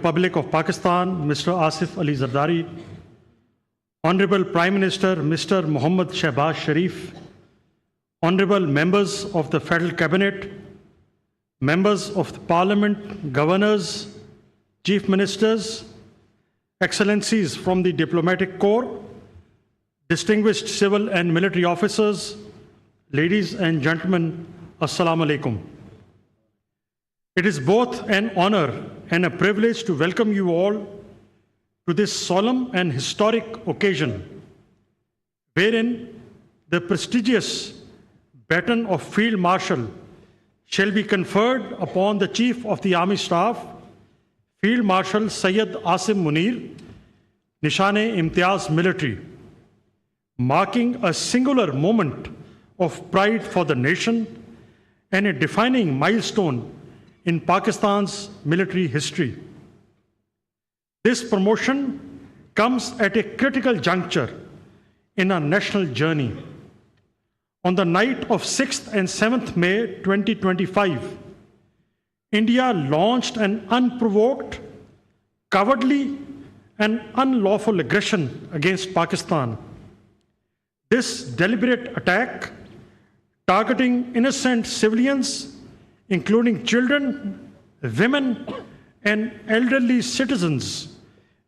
Republic of Pakistan, Mr. Asif Ali Zardari, Honorable Prime Minister, Mr. Mohammad Shehbaz Sharif, Honorable Members of the Federal Cabinet, Members of the Parliament, Governors, Chief Ministers, Excellencies from the Diplomatic Corps, distinguished civil and military officers, ladies and gentlemen, Assalamu alaikum. It is both an honor and a privilege to welcome you all to this solemn and historic occasion, wherein the prestigious baton of Field Marshal shall be conferred upon the Chief of the Army Staff, Field Marshal Syed Asim Munir, Nishan-e-Imtiaz Military, marking a singular moment of pride for the nation and a defining milestone in Pakistan's military history. This promotion comes at a critical juncture in our national journey. On the night of 6th and 7th May 2025, India launched an unprovoked, cowardly, and unlawful aggression against Pakistan. This deliberate attack, targeting innocent civilians, including children, women, and elderly citizens,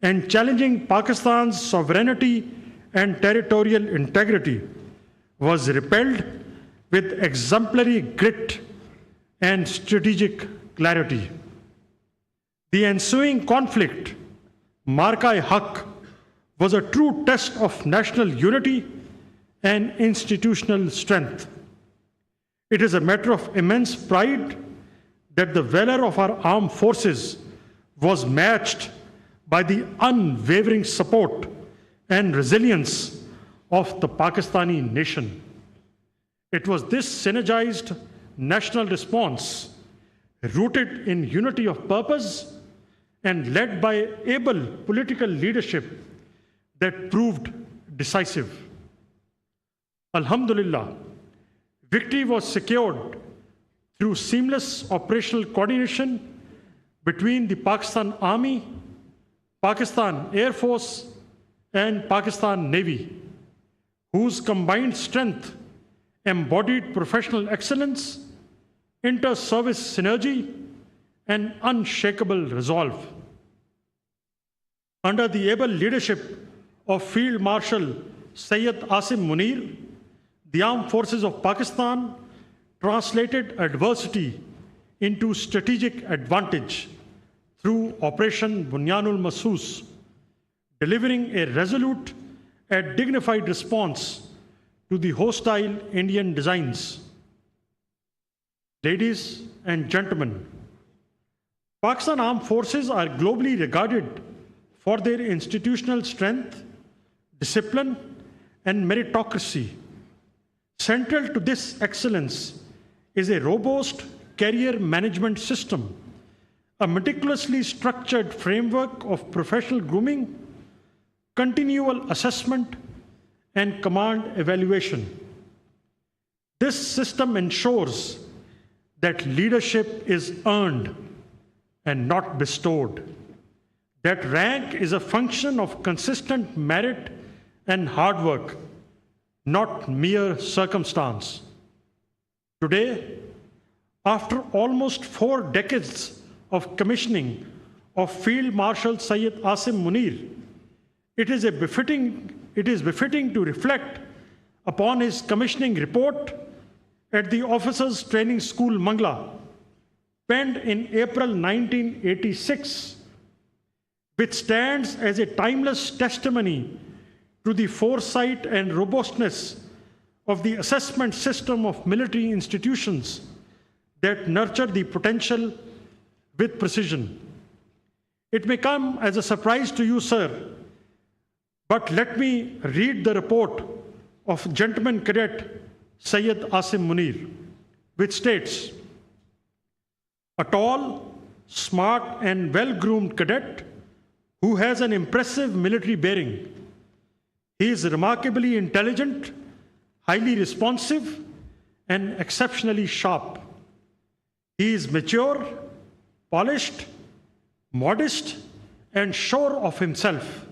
and challenging Pakistan's sovereignty and territorial integrity, was repelled with exemplary grit and strategic clarity. The ensuing conflict, Marka-e-Haq, was a true test of national unity and institutional strength. It is a matter of immense pride that the valor of our armed forces was matched by the unwavering support and resilience of the Pakistani nation. It was this synergized national response, rooted in unity of purpose and led by able political leadership, that proved decisive. Alhamdulillah, victory was secured through seamless operational coordination between the Pakistan Army, Pakistan Air Force, and Pakistan Navy, whose combined strength embodied professional excellence, inter-service synergy, and unshakable resolve. Under the able leadership of Field Marshal Syed Asim Munir, the Armed Forces of Pakistan translated adversity into strategic advantage through Operation Bunyanul Masoos, delivering a resolute and dignified response to the hostile Indian designs. Ladies and gentlemen, Pakistan Armed Forces are globally regarded for their institutional strength, discipline, and meritocracy. Central to this excellence is a robust career management system, a meticulously structured framework of professional grooming, continual assessment, and command evaluation. This system ensures that leadership is earned and not bestowed, that rank is a function of consistent merit and hard work, not mere circumstance. Today, after almost 4 decades of commissioning of Field Marshal Syed Asim Munir, it is befitting to reflect upon his commissioning report at the Officers Training School, Mangla, penned in April 1986, which stands as a timeless testimony to the foresight and robustness of the assessment system of military institutions that nurture the potential with precision. It may come as a surprise to you, sir, but let me read the report of Gentleman Cadet Syed Asim Munir, which states, a tall, smart, and well-groomed cadet who has an impressive military bearing. He is remarkably intelligent, highly responsive, and exceptionally sharp. He is mature, polished, modest, and sure of himself.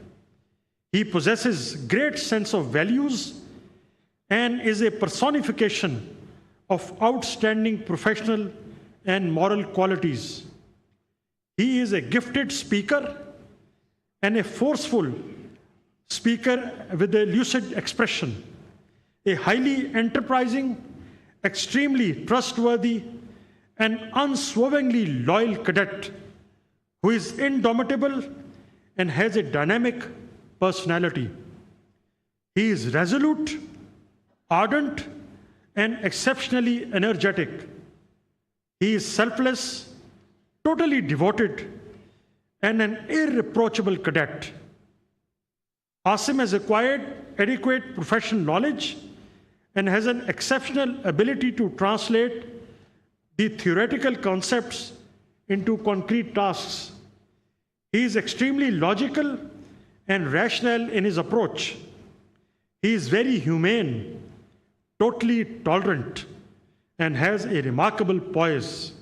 He possesses great sense of values and is a personification of outstanding professional and moral qualities. He is a gifted speaker and a forceful speaker with a lucid expression, a highly enterprising, extremely trustworthy, and unswervingly loyal cadet who is indomitable and has a dynamic personality. He is resolute, ardent, and exceptionally energetic. He is selfless, totally devoted, and an irreproachable cadet. Asim has acquired adequate professional knowledge and has an exceptional ability to translate the theoretical concepts into concrete tasks. He is extremely logical and rational in his approach. He is very humane, totally tolerant, and has a remarkable poise.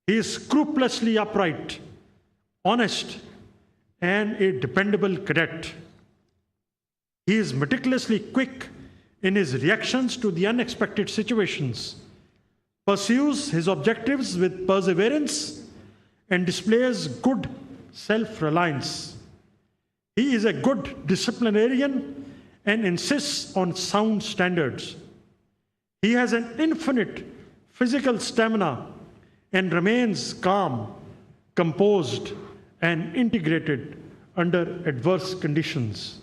He is scrupulously upright, honest, and a dependable cadet. He is meticulously quick in his reactions to the unexpected situations, pursues his objectives with perseverance, and displays good self-reliance. He is a good disciplinarian and insists on sound standards. He has an infinite physical stamina and remains calm, composed, and integrated under adverse conditions.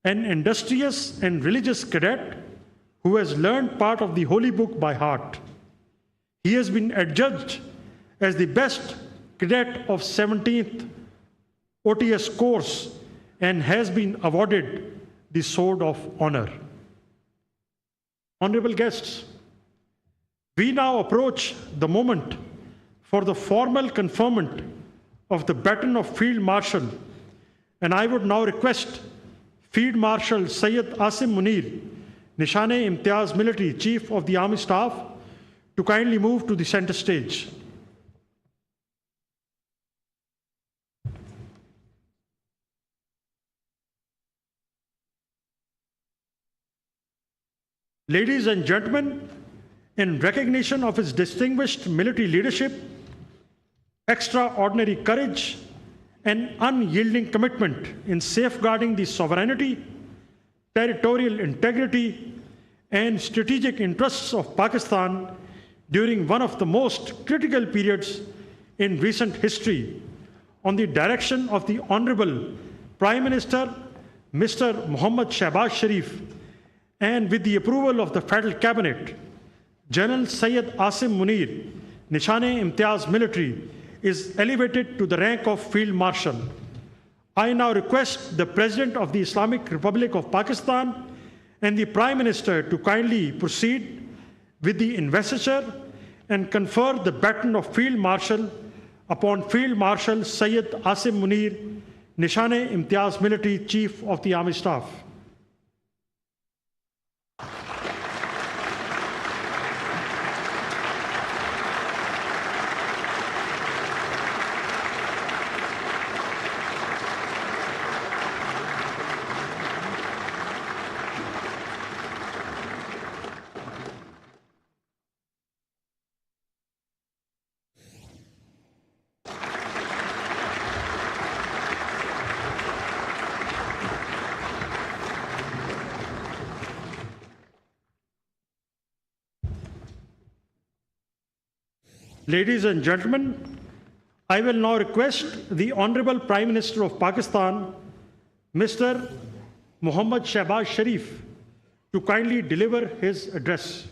An industrious and religious cadet who has learned part of the Holy Book by heart. He has been adjudged as the best cadet of 17th OTS course and has been awarded the Sword of Honor. Honorable guests, we now approach the moment for the formal conferment of the baton of Field Marshal, and I would now request Field Marshal Syed Asim Munir, Nishane-e-Imtiaz Military Chief of the Army Staff, to kindly move to the center stage. Ladies and gentlemen, in recognition of his distinguished military leadership, extraordinary courage, and unyielding commitment in safeguarding the sovereignty, territorial integrity, and strategic interests of Pakistan during one of the most critical periods in recent history, on the direction of the Honorable Prime Minister, Mr. Mohammad Shehbaz Sharif, and with the approval of the Federal Cabinet, General Syed Asim Munir, Nishane-e-Imtiaz Military, is elevated to the rank of Field Marshal. I now request the President of the Islamic Republic of Pakistan and the Prime Minister to kindly proceed with the investiture and confer the baton of Field Marshal upon Field Marshal Syed Asim Munir, Nishane-e-Imtiaz Military Chief of the Army Staff. Ladies and gentlemen, I will now request the Honorable Prime Minister of Pakistan, Mr. Mohammad Shehbaz Sharif, to kindly deliver his address.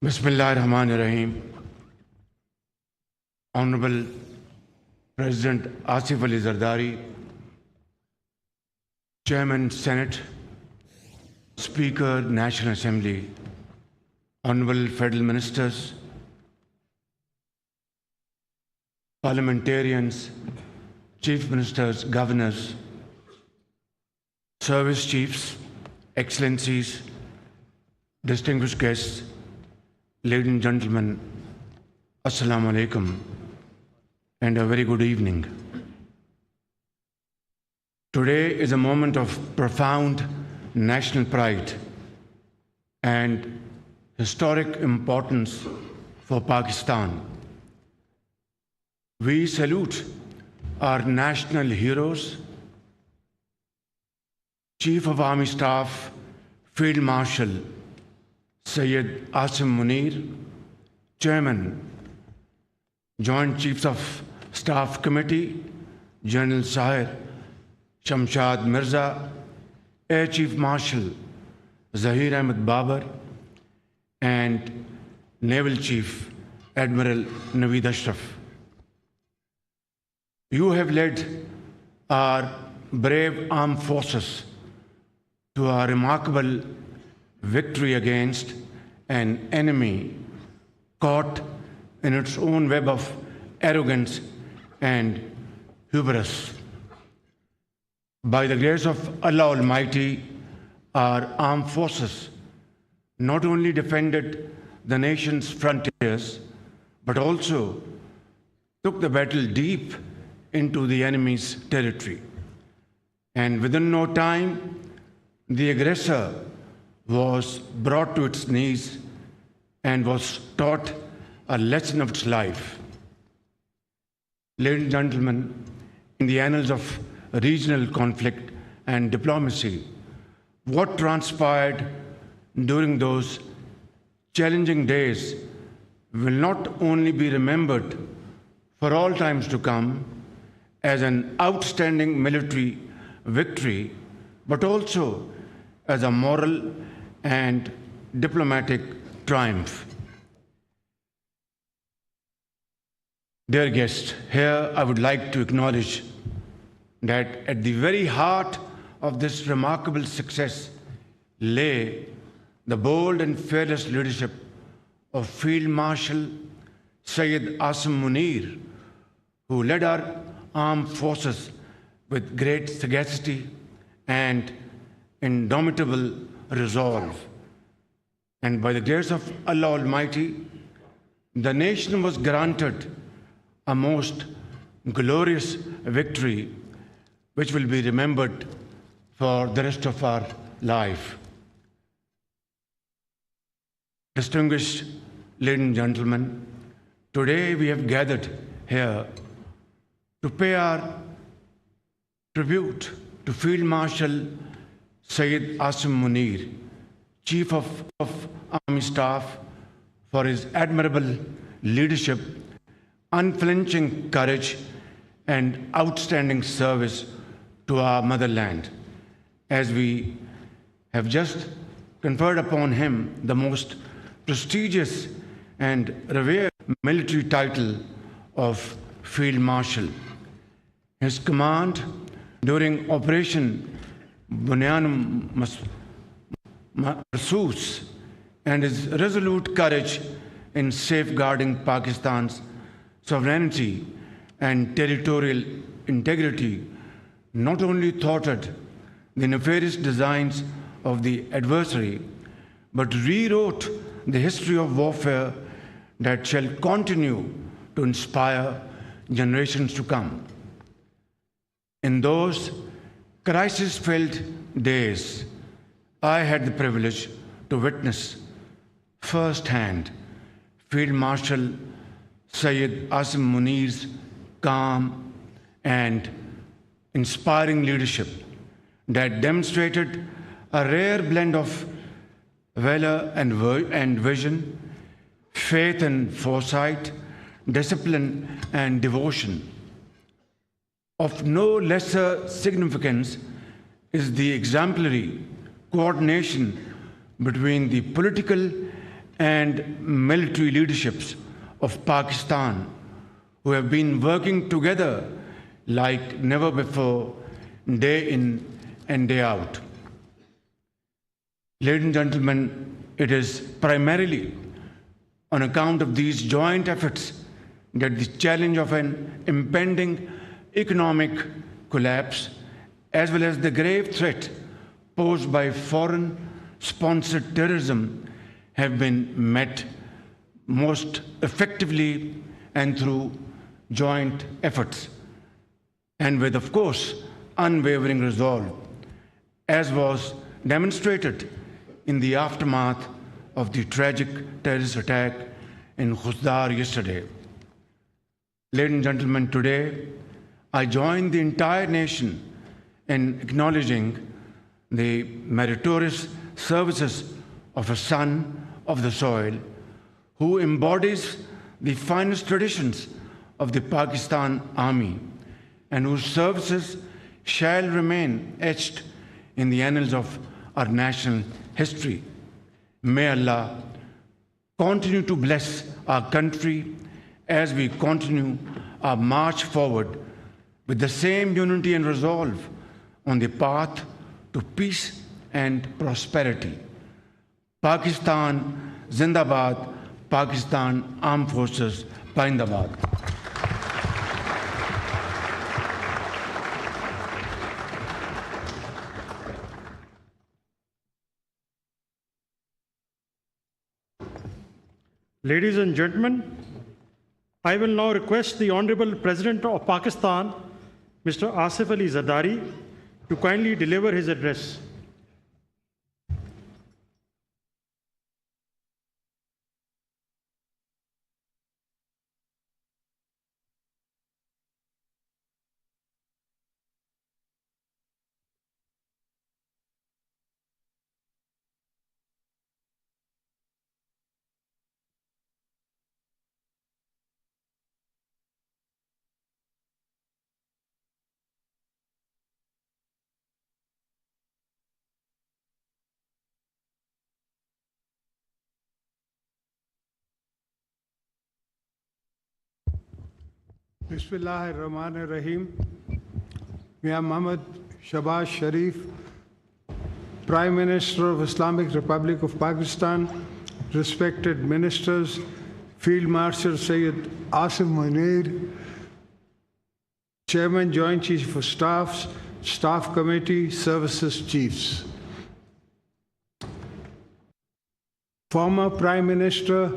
Bismillahirrahmanirrahim. Honorable President Asif Ali Zardari, Chairman Senate, Speaker National Assembly, Honorable Federal Ministers, Parliamentarians, Chief Ministers, Governors, service chiefs, excellencies, distinguished guests, ladies and gentlemen, Assalamu alaikum, and a very good evening. Today is a moment of profound national pride and historic importance for Pakistan. We salute our national heroes, Chief of Army Staff, Field Marshal Syed Asim Munir, Chairman, Joint Chiefs of Staff Committee, General Syed Shamshad Mirza, Air Chief Marshal Zahir Ahmed Babar, and Naval Chief Admiral Naveed Ashraf. You have led our brave armed forces to a remarkable victory against an enemy caught in its own web of arrogance and hubris. By the grace of Allah Almighty, our armed forces not only defended the nation's frontiers, but also took the battle deep into the enemy's territory. And within no time, the aggressor was brought to its knees and was taught a lesson of its life. Ladies and gentlemen, in the annals of regional conflict and diplomacy, what transpired during those challenging days will not only be remembered for all times to come as an outstanding military victory, but also as a moral and diplomatic triumph. Dear guests, here I would like to acknowledge that at the very heart of this remarkable success lay the bold and fearless leadership of Field Marshal Syed Asim Munir, who led our armed forces with great sagacity and indomitable resolve. And by the grace of Allah Almighty, the nation was granted a most glorious victory which will be remembered for the rest of our life. Distinguished ladies and gentlemen, today we have gathered here to pay our tribute to Field Marshal Syed Asim Munir, Chief of Army Staff, for his admirable leadership, unflinching courage, and outstanding service to our motherland, as we have just conferred upon him the most prestigious and revered military title of Field Marshal. His command during Operation Bunyan Marsus and his resolute courage in safeguarding Pakistan's sovereignty and territorial integrity not only thwarted the nefarious designs of the adversary, but rewrote the history of warfare that shall continue to inspire generations to come. In those crisis-filled days, I had the privilege to witness firsthand Field Marshal Syed Asim Munir's calm and inspiring leadership that demonstrated a rare blend of valor and vision, faith and foresight, discipline and devotion. Of no lesser significance is the exemplary coordination between the political and military leaderships of Pakistan, who have been working together like never before, day in and day out. Ladies and gentlemen, it is primarily on account of these joint efforts that the challenge of an impending economic collapse, as well as the grave threat posed by foreign-sponsored terrorism have been met most effectively and through joint efforts, and with, of course, unwavering resolve, as was demonstrated in the aftermath of the tragic terrorist attack in Khusdar yesterday. Ladies and gentlemen, today I join the entire nation in acknowledging the meritorious services of a son of the soil who embodies the finest traditions of the Pakistan Army and whose services shall remain etched in the annals of our national history. May Allah continue to bless our country as we continue our march forward with the same unity and resolve on the path to peace and prosperity. Pakistan Zindabad, Pakistan Armed Forces Zindabad. Ladies and gentlemen, I will now request the Honorable President of Pakistan, Mr. Asif Ali Zardari, to kindly deliver his address. Bismillahirrahmanirrahim. Mia Muhammad Shahbaz Sharif, Prime Minister of Islamic Republic of Pakistan, respected ministers, Field Marshal Syed Asim Munir, Chairman Joint Chief of Staffs, Staff Committee, Services Chiefs. Former Prime Minister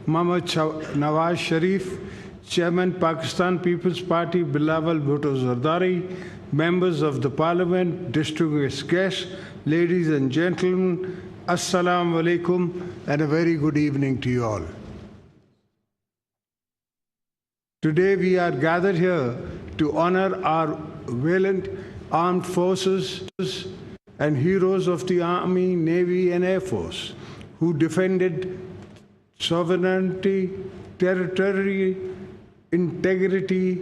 Muhammad Nawaz Sharif, Chairman Pakistan People's Party Bilawal Bhutto Zardari, members of the Parliament, distinguished guests, ladies and gentlemen, Assalamu alaikum and a very good evening to you all. Today we are gathered here to honor our valiant armed forces and heroes of the Army, Navy and Air Force who defended sovereignty, territory, integrity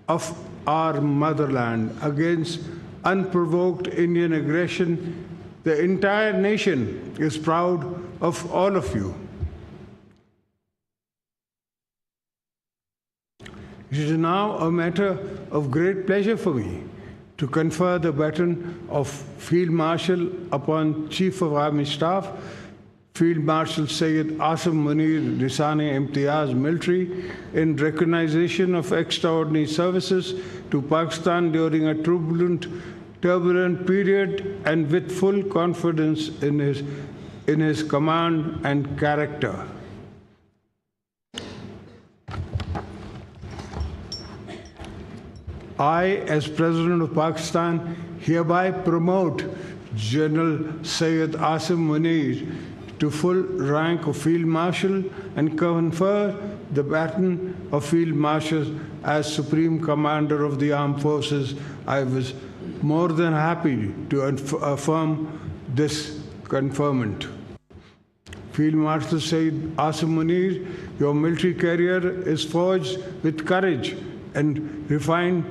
of our motherland against unprovoked Indian aggression. The entire nation is proud of all of you. It is now a matter of great pleasure for me to confer the baton of Field Marshal upon Chief of Army Staff, Field Marshal Syed Asim Munir Nisane-e-Imtiyaz Military, in recognition of extraordinary services to Pakistan during a turbulent period and with full confidence in his command and character. I, as President of Pakistan, hereby promote General Syed Asim Munir to full rank of Field Marshal and confer the baton of Field Marshal as Supreme Commander of the Armed Forces. I was more than happy to affirm this conferment. Field Marshal Syed Asim Munir, your military career is forged with courage and refined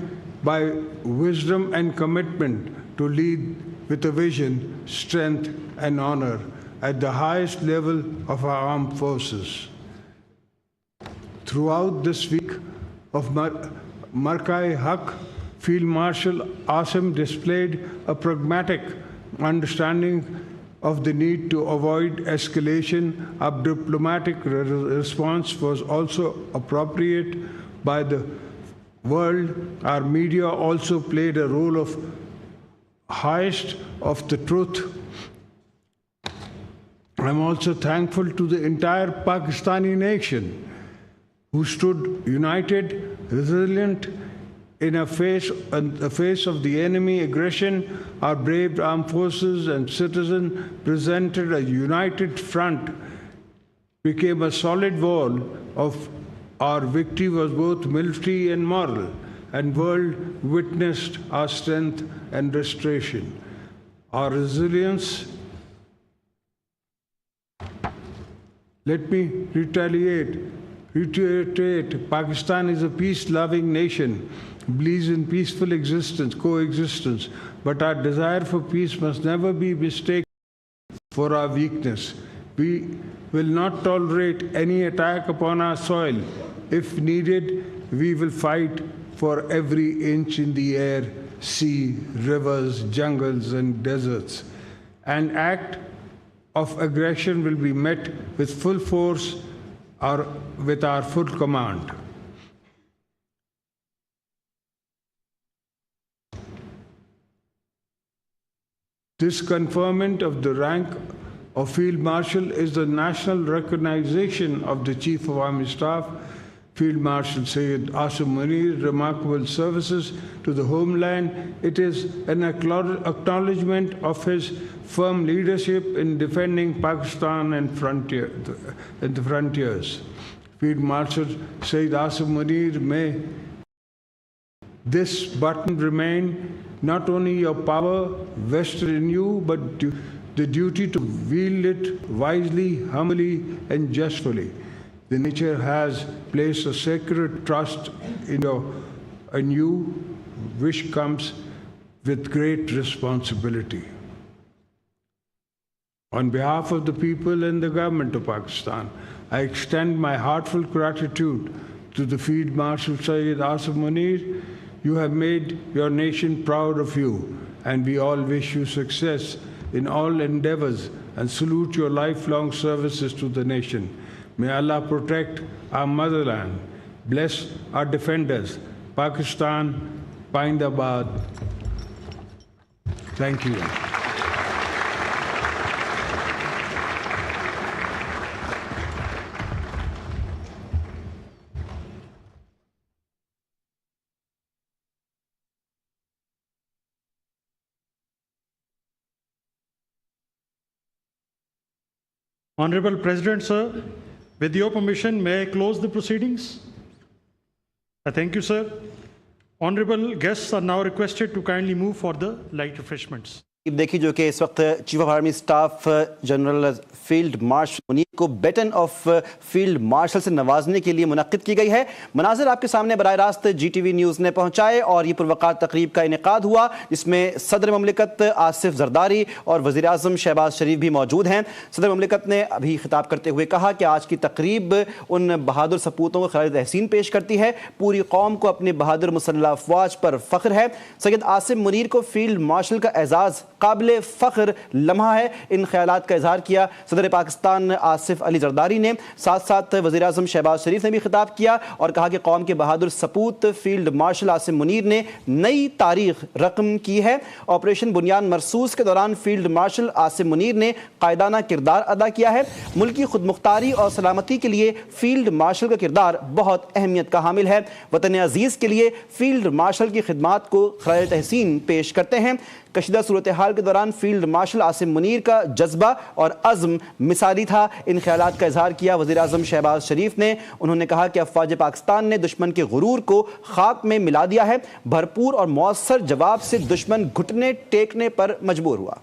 by wisdom and commitment to lead with a vision, strength and honor at the highest level of our armed forces. Throughout this week of Markai-Haq, Field Marshal Asim displayed a pragmatic understanding of the need to avoid escalation. A diplomatic response was also appropriate by the world. Our media also played a role of highest of the truth. I'm also thankful to the entire Pakistani nation who stood united, resilient in the face of the enemy aggression. Our brave armed forces and citizens presented a united front, became a solid wall of our victory was both military and moral, and world witnessed our strength and restoration. Our resilience. Let me reiterate, Pakistan is a peace-loving nation, believes in peaceful coexistence, but our desire for peace must never be mistaken for our weakness. We will not tolerate any attack upon our soil. If needed, we will fight for every inch in the air, sea, rivers, jungles, and deserts. An act of aggression will be met with full force or with our full command. This conferment of the rank of Field Marshal is the national recognition of the Chief of Army Staff, Field Marshal Syed Asim Munir's remarkable services to the homeland. It is an acknowledgement of his firm leadership in defending Pakistan and the frontiers. Field Marshal Syed Asim Munir, may this button remain not only your power vested in you, but the duty to wield it wisely, humbly, and justly. The nature has placed a sacred trust in you, which comes with great responsibility. On behalf of the people and the government of Pakistan, I extend my heartfelt gratitude to the Field Marshal Syed Asim Munir. You have made your nation proud of you, and we all wish you success in all endeavors and salute your lifelong services to the nation. May Allah protect our motherland, bless our defenders, Pakistan, Paindabad. Thank you. Honorable President, sir, with your permission, may I close the proceedings? Thank you, sir. Honorable guests are now requested to kindly move for the light refreshments. देखिए जो कि इस वक्त chief of army staff general field marshal Munir को baton of field marshal से नवाजने के लिए मुनक्किद की गई है। मनाजिर आपके सामने बराह रास्त GTV न्यूज़ ने पहुंचाए और ये पुरवकार तकरीब का इनेकाद हुआ, जिसमें सदर ममलिकत आसिफ जरदारी और वज़ीर आज़म शहबाज शरीफ भी मौजूद हैं। सदर ममलिकत ने अभी खिताब करते हुए कहा कि आज की तकरीब उन बहादुर सपूतों को खिराज तहसीन पेश करती है। पूरी कौम को अपने बहादुर मुसल्लह अफवाज पर फ़ख्र है। सैयद आसिम मुनीर को फील्ड मार्शल का एजाज़ काबिल फ़ख्र लम्हा है। इन ख्यालात का इजहार किया सदर पाकिस्तान आसिफ अली जरदारी ने। साथ साथ वज़ीर आज़म शहबाज शरीफ ने भी खिताब किया और कहा कि कौम के बहादुर सपूत फील्ड मार्शल आसिम मुनीर ने नई तारीख रकम की है। ऑपरेशन बुनियान मरसूस के दौरान फील्ड मार्शल आसिम मुनीर ने कायदाना किरदार अदा किया है। मुल्क की खुदमुख्तारी और सलामती के लिए फील्ड मार्शल का किरदार बहुत अहमियत का हामिल है। वतन अजीज़ के लिए फील्ड मार्शल की खिदमात को खिराज तहसीन पेश करते हैं। कशीदा सूरत हाल के दौरान फील्ड मार्शल आसिम मुनीर का जज्बा और अज़्म मिसाली था। इन ख्यालात का इजहार किया वज़ीर आज़म शहबाज शरीफ ने। उन्होंने कहा कि अफवाज पाकिस्तान ने दुश्मन के गुरूर को खाक में मिला दिया है। भरपूर और मौसर जवाब से दुश्मन घुटने टेकने पर मजबूर हुआ।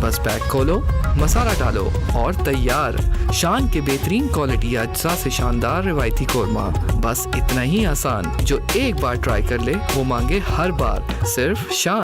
बस पैक खोलो, मसाला डालो और तैयार। शान के बेहतरीन क्वालिटी अज्जा से शानदार रिवायती कोरमा। बस इतना ही आसान, जो एक बार ट्राई कर ले वो मांगे हर बार। सिर्फ शान।